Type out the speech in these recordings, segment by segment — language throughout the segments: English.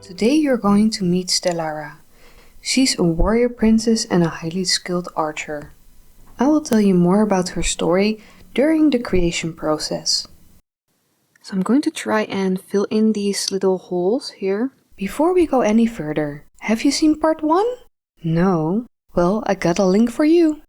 Today you're going to meet Stellara. She's a warrior princess and a highly skilled archer. I will tell you more about her story during the creation process. So I'm going to try and fill in these little holes here. Before we go any further, have you seen part 1? No? Well, I got a link for you.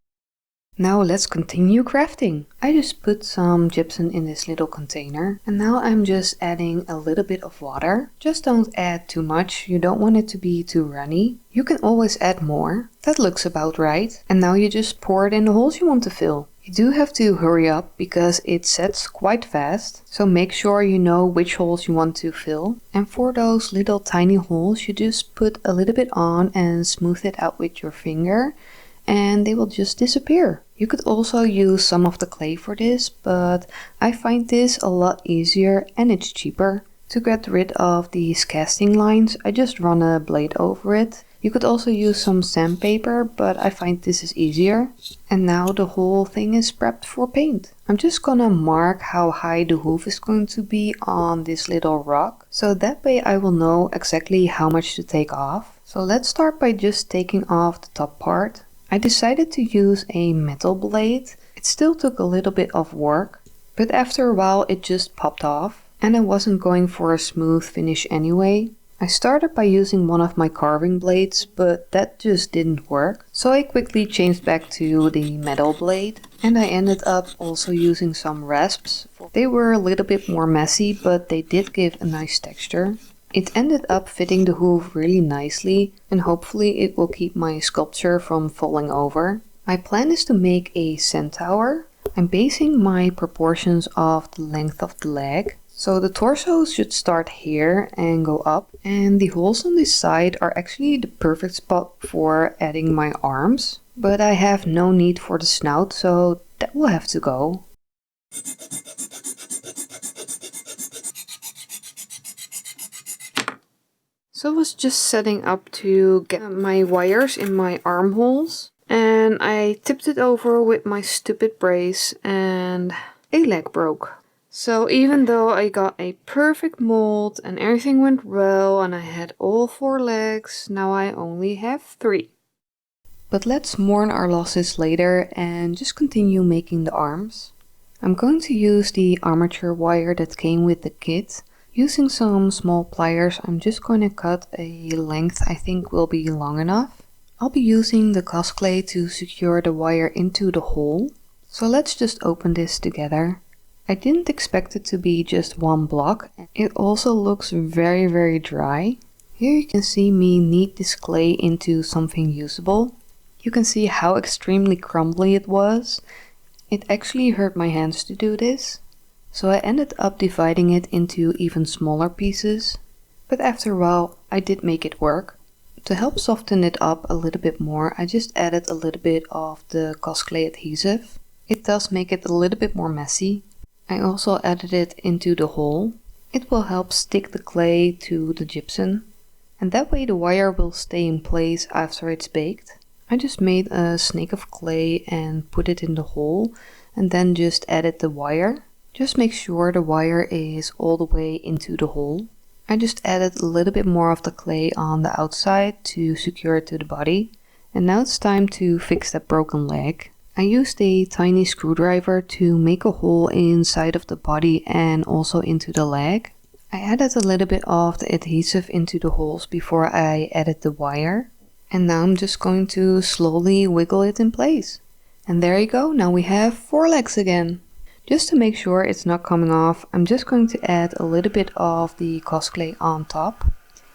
Now let's continue crafting. I just put some gypsum in this little container and now I'm just adding a little bit of water. Just don't add too much, you don't want it to be too runny. You can always add more. That looks about right. And now you just pour it in the holes you want to fill. You do have to hurry up because it sets quite fast, so make sure you know which holes you want to fill. And for those little tiny holes you just put a little bit on and smooth it out with your finger and they will just disappear. You could also use some of the clay for this, but I find this a lot easier and it's cheaper. To get rid of these casting lines, I just run a blade over it. You could also use some sandpaper, but I find this is easier. And now the whole thing is prepped for paint. I'm just gonna mark how high the hoof is going to be on this little rock, so that way I will know exactly how much to take off. So let's start by just taking off the top part. I decided to use a metal blade. It still took a little bit of work, but after a while it just popped off. And I wasn't going for a smooth finish anyway. I started by using one of my carving blades, but that just didn't work. So I quickly changed back to the metal blade. And I ended up also using some rasps. They were a little bit more messy, but they did give a nice texture. It ended up fitting the hoof really nicely, and hopefully it will keep my sculpture from falling over. My plan is to make a centaur. I'm basing my proportions off the length of the leg. So the torso should start here and go up, and the holes on this side are actually the perfect spot for adding my arms. But I have no need for the snout, so that will have to go. So I was just setting up to get my wires in my armholes, and I tipped it over with my stupid brace and a leg broke. So even though I got a perfect mold and everything went well and I had all 4 legs, now I only have 3. But let's mourn our losses later and just continue making the arms. I'm going to use the armature wire that came with the kit. Using some small pliers, I'm just going to cut a length I think will be long enough. I'll be using the cosplay to secure the wire into the hole. So let's just open this together. I didn't expect it to be just one block. It also looks very dry. Here you can see me knead this clay into something usable. You can see how extremely crumbly it was. It actually hurt my hands to do this. So I ended up dividing it into even smaller pieces. But after a while I did make it work. To help soften it up a little bit more, I just added a little bit of the cosplay adhesive. It does make it a little bit more messy. I also added it into the hole. It will help stick the clay to the gypsum, and that way the wire will stay in place after it's baked. I just made a snake of clay and put it in the hole and then just added the wire. Just make sure the wire is all the way into the hole. I just added a little bit more of the clay on the outside to secure it to the body. And now it's time to fix that broken leg. I used a tiny screwdriver to make a hole inside of the body and also into the leg. I added a little bit of the adhesive into the holes before I added the wire. And now I'm just going to slowly wiggle it in place. And there you go, now we have 4 legs again. Just to make sure it's not coming off, I'm just going to add a little bit of the cosplay on top.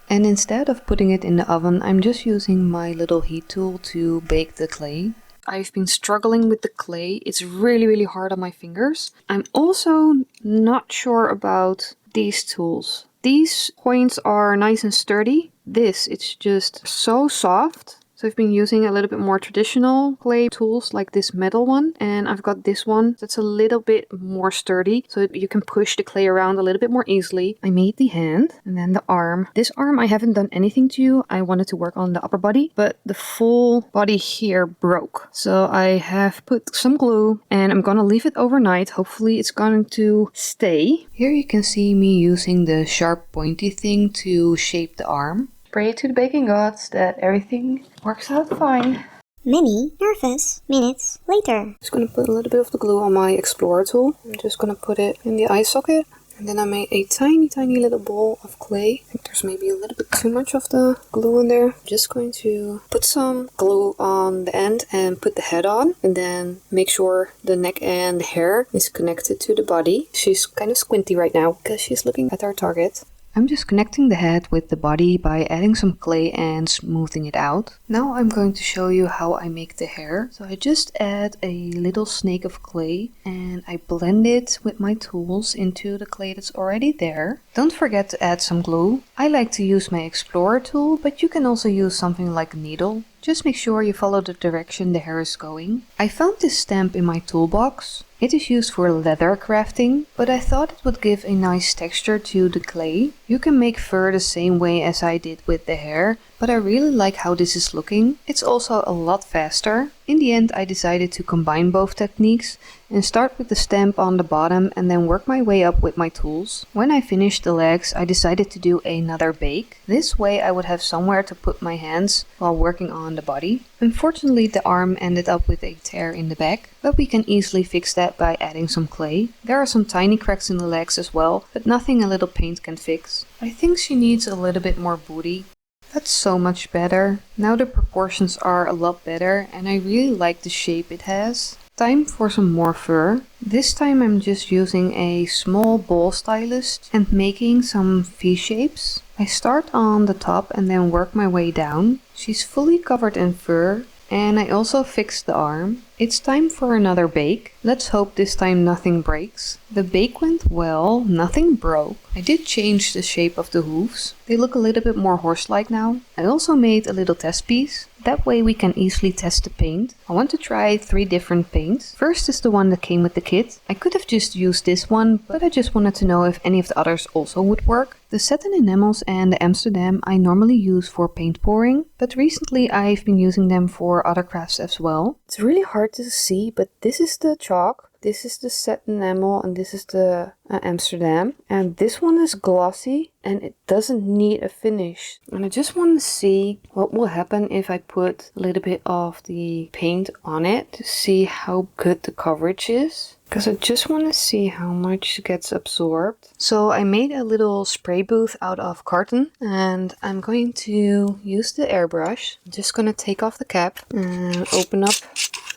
And instead of putting it in the oven, I'm just using my little heat tool to bake the clay. I've been struggling with the clay. It's really hard on my fingers. I'm also not sure about these tools. These points are nice and sturdy. It's just so soft. So I've been using a little bit more traditional clay tools like this metal one, and I've got this one that's a little bit more sturdy so you can push the clay around a little bit more easily. I made the hand and then the arm. This arm I haven't done anything to. I wanted to work on the upper body, but the full body here broke. So I have put some glue and I'm gonna leave it overnight. Hopefully it's going to stay. Here you can see me using the sharp pointy thing to shape the arm. Pray to the baking gods that everything works out fine. Many nervous minutes later. Just gonna put a little bit of the glue on my Explorer tool. I'm just gonna put it in the eye socket. And then I made a tiny little ball of clay. I think there's maybe a little bit too much of the glue in there. I'm just going to put some glue on the end and put the head on. And then make sure the neck and the hair is connected to the body. She's kind of squinty right now because she's looking at our target. I'm just connecting the head with the body by adding some clay and smoothing it out. Now I'm going to show you how I make the hair. So I just add a little snake of clay and I blend it with my tools into the clay that's already there. Don't forget to add some glue. I like to use my Explorer tool, but you can also use something like a needle. Just make sure you follow the direction the hair is going. I found this stamp in my toolbox. It is used for leather crafting, but I thought it would give a nice texture to the clay. You can make fur the same way as I did with the hair, but I really like how this is looking. It's also a lot faster. In the end, I decided to combine both techniques and start with the stamp on the bottom and then work my way up with my tools. When I finished the legs, I decided to do another bake. This way I would have somewhere to put my hands while working on the body. Unfortunately, the arm ended up with a tear in the back, but we can easily fix that by adding some clay. There are some tiny cracks in the legs as well, but nothing a little paint can fix. I think she needs a little bit more booty. That's so much better. Now the proportions are a lot better and I really like the shape it has. Time for some more fur. This time I'm just using a small ball stylus and making some V shapes. I start on the top and then work my way down. She's fully covered in fur. And I also fixed the arm. It's time for another bake. Let's hope this time nothing breaks. The bake went well, nothing broke. I did change the shape of the hooves. They look a little bit more horse-like now. I also made a little test piece. That way we can easily test the paint. I want to try 3 different paints. First is the one that came with the kit. I could have just used this one, but I just wanted to know if any of the others also would work. The satin enamels and the Amsterdam I normally use for paint pouring, but recently I've been using them for other crafts as well. It's really hard to see, but this is the chalk, this is the satin enamel, and this is the Amsterdam. And this one is glossy and it doesn't need a finish. And I just want to see what will happen if I put a little bit of the paint on it to see how good the coverage is. Because I just want to see how much gets absorbed. So I made a little spray booth out of carton and I'm going to use the airbrush. I'm just going to take off the cap and open up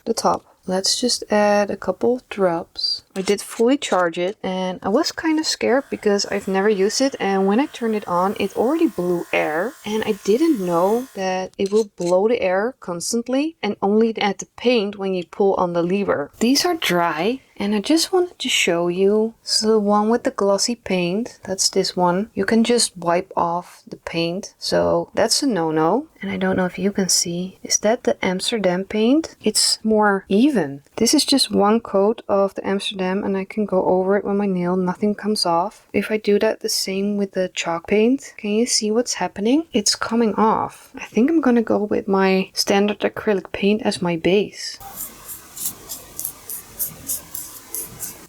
the top. Let's just add a couple of drops. I did fully charge it and I was kind of scared because I've never used it, and when I turned it on it already blew air and I didn't know that it will blow the air constantly and only add the paint when you pull on the lever. These are dry and I just wanted to show you. So the one with the glossy paint, that's this one. You can just wipe off the paint, so that's a no-no. And I don't know if you can see, is that the Amsterdam paint? It's more even. This is just one coat of the Amsterdam and I can go over it with my nail, nothing comes off. If I do that the same with the chalk paint, can you see what's happening? It's coming off. I think I'm gonna go with my standard acrylic paint as my base.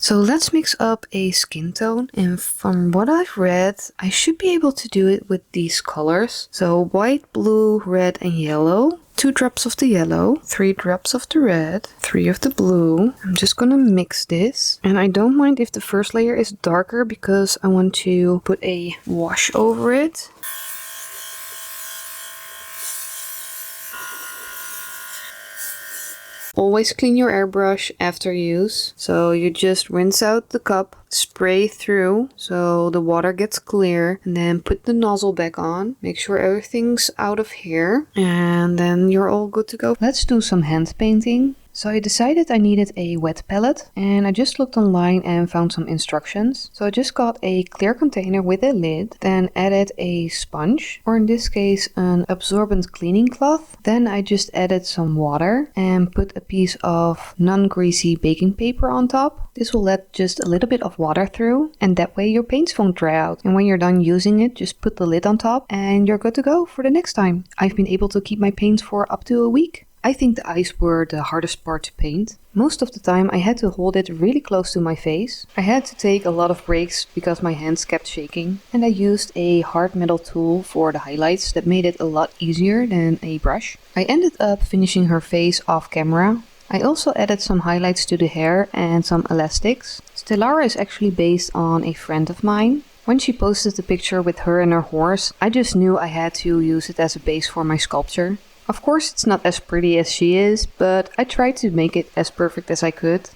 So let's mix up a skin tone, and from what I've read, I should be able to do it with these colors. So white, blue, red and yellow. 2 drops of the yellow, 3 drops of the red, 3 of the blue. I'm just gonna mix this. And I don't mind if the first layer is darker because I want to put a wash over it. Always clean your airbrush after use. So you just rinse out the cup, spray through so the water gets clear, and then put the nozzle back on. Make sure everything's out of here and then you're all good to go. Let's do some hand painting. So I decided I needed a wet palette, and I just looked online and found some instructions. So I just got a clear container with a lid, then added a sponge, or in this case an absorbent cleaning cloth. Then I just added some water and put a piece of non-greasy baking paper on top. This will let just a little bit of water through, and that way your paints won't dry out. And when you're done using it, just put the lid on top and you're good to go for the next time. I've been able to keep my paints for up to a week. I think the eyes were the hardest part to paint. Most of the time I had to hold it really close to my face. I had to take a lot of breaks because my hands kept shaking, and I used a hard metal tool for the highlights that made it a lot easier than a brush. I ended up finishing her face off camera. I also added some highlights to the hair and some elastics. Stellara is actually based on a friend of mine. When she posted the picture with her and her horse, I just knew I had to use it as a base for my sculpture. Of course, it's not as pretty as she is, but I tried to make it as perfect as I could.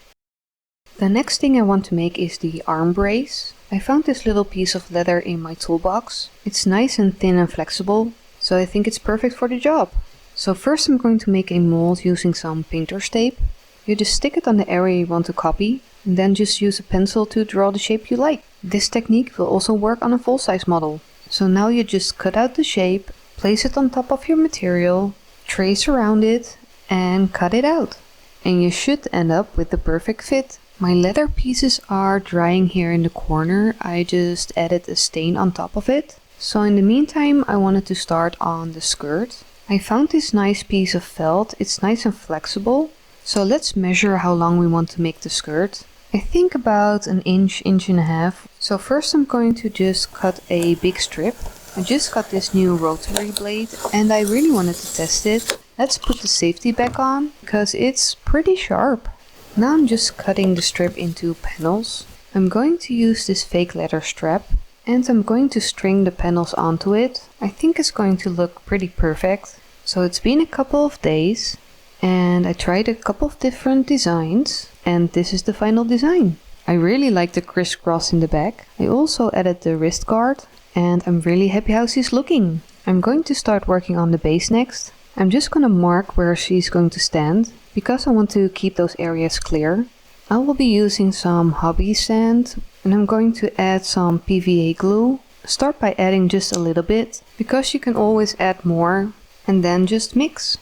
The next thing I want to make is the arm brace. I found this little piece of leather in my toolbox. It's nice and thin and flexible, so I think it's perfect for the job. So first I'm going to make a mold using some painter's tape. You just stick it on the area you want to copy, and then just use a pencil to draw the shape you like. This technique will also work on a full-size model. So now you just cut out the shape, place it on top of your material, trace around it, and cut it out. And you should end up with the perfect fit. My leather pieces are drying here in the corner. I just added a stain on top of it. So in the meantime, I wanted to start on the skirt. I found this nice piece of felt. It's nice and flexible. So let's measure how long we want to make the skirt. I think about an inch, inch and a half. So first I'm going to just cut a big strip. I just got this new rotary blade and I really wanted to test it. Let's put the safety back on because it's pretty sharp. Now I'm just cutting the strip into panels. I'm going to use this fake leather strap and I'm going to string the panels onto it. I think it's going to look pretty perfect. So it's been a couple of days and I tried a couple of different designs and this is the final design. I really like the crisscross in the back. I also added the wrist guard. And I'm really happy how she's looking. I'm going to start working on the base next. I'm just gonna mark where she's going to stand because I want to keep those areas clear. I will be using some hobby sand and I'm going to add some PVA glue. Start by adding just a little bit because you can always add more and then just mix.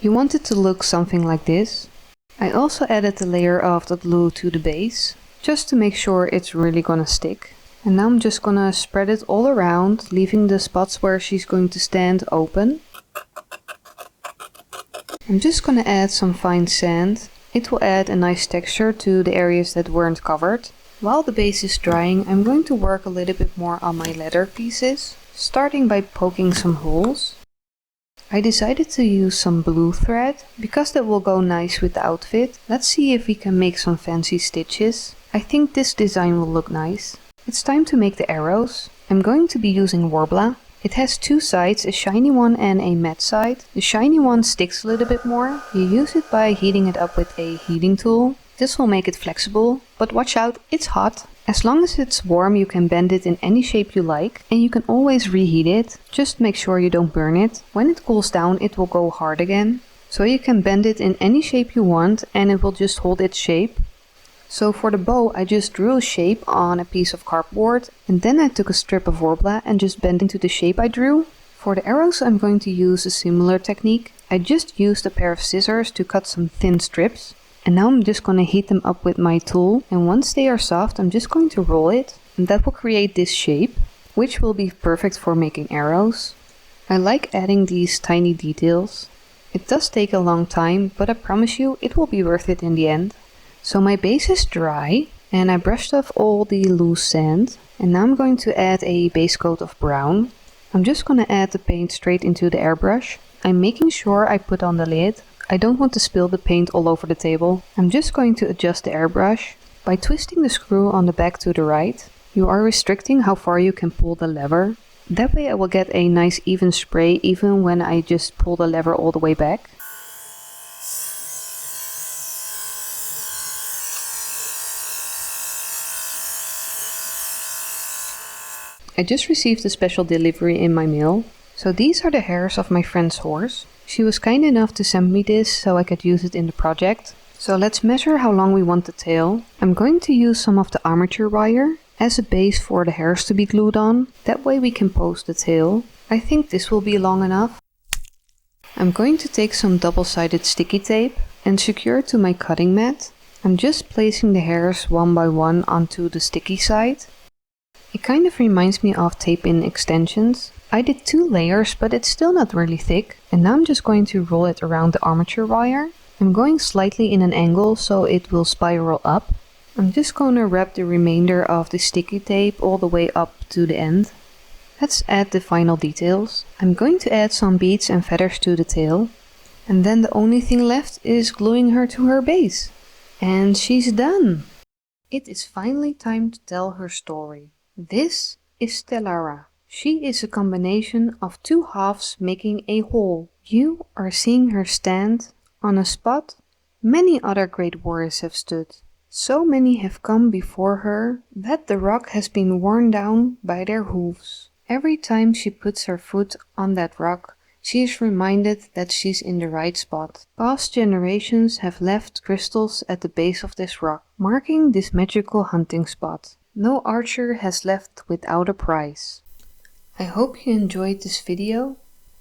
You want it to look something like this. I also added a layer of the glue to the base, just to make sure it's really gonna stick. And now I'm just gonna spread it all around, leaving the spots where she's going to stand open. I'm just gonna add some fine sand. It will add a nice texture to the areas that weren't covered. While the base is drying, I'm going to work a little bit more on my leather pieces, starting by poking some holes. I decided to use some blue thread because that will go nice with the outfit. Let's see if we can make some fancy stitches. I think this design will look nice. It's time to make the arrows. I'm going to be using Worbla. It has two sides, a shiny one and a matte side. The shiny one sticks a little bit more. You use it by heating it up with a heating tool. This will make it flexible, but watch out, it's hot. As long as it's warm, you can bend it in any shape you like, and you can always reheat it. Just make sure you don't burn it. When it cools down, it will go hard again. So you can bend it in any shape you want, and it will just hold its shape. So for the bow, I just drew a shape on a piece of cardboard, and then I took a strip of Worbla and just bent into the shape I drew. For the arrows, I'm going to use a similar technique. I just used a pair of scissors to cut some thin strips. And now I'm just going to heat them up with my tool, and once they are soft, I'm just going to roll it, and that will create this shape, which will be perfect for making arrows. I like adding these tiny details. It does take a long time, but I promise you it will be worth it in the end. So my base is dry, and I brushed off all the loose sand, and now I'm going to add a base coat of brown. I'm just going to add the paint straight into the airbrush. I'm making sure I put on the lid. I don't want to spill the paint all over the table. I'm just going to adjust the airbrush. By twisting the screw on the back to the right, you are restricting how far you can pull the lever. That way I will get a nice even spray even when I just pull the lever all the way back. I just received a special delivery in my mail. So these are the hairs of my friend's horse. She was kind enough to send me this so I could use it in the project. So let's measure how long we want the tail. I'm going to use some of the armature wire as a base for the hairs to be glued on. That way we can pose the tail. I think this will be long enough. I'm going to take some double-sided sticky tape and secure it to my cutting mat. I'm just placing the hairs one by one onto the sticky side. It kind of reminds me of tape-in extensions. I did 2 layers, but it's still not really thick. And now I'm just going to roll it around the armature wire. I'm going slightly in an angle so it will spiral up. I'm just going to wrap the remainder of the sticky tape all the way up to the end. Let's add the final details. I'm going to add some beads and feathers to the tail. And then the only thing left is gluing her to her base. And she's done! It is finally time to tell her story. This is Stellara. She is a combination of 2 halves making a whole. You are seeing her stand on a spot many other great warriors have stood. So many have come before her that the rock has been worn down by their hooves. Every time she puts her foot on that rock, she is reminded that she's in the right spot. Past generations have left crystals at the base of this rock, marking this magical hunting spot. No archer has left without a prize. I hope you enjoyed this video.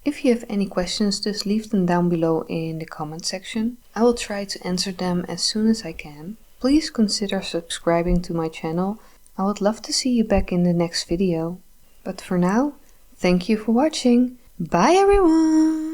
If you have any questions, just leave them down below in the comment section. I will try to answer them as soon as I can. Please consider subscribing to my channel. I would love to see you back in the next video. But for now, thank you for watching. Bye everyone!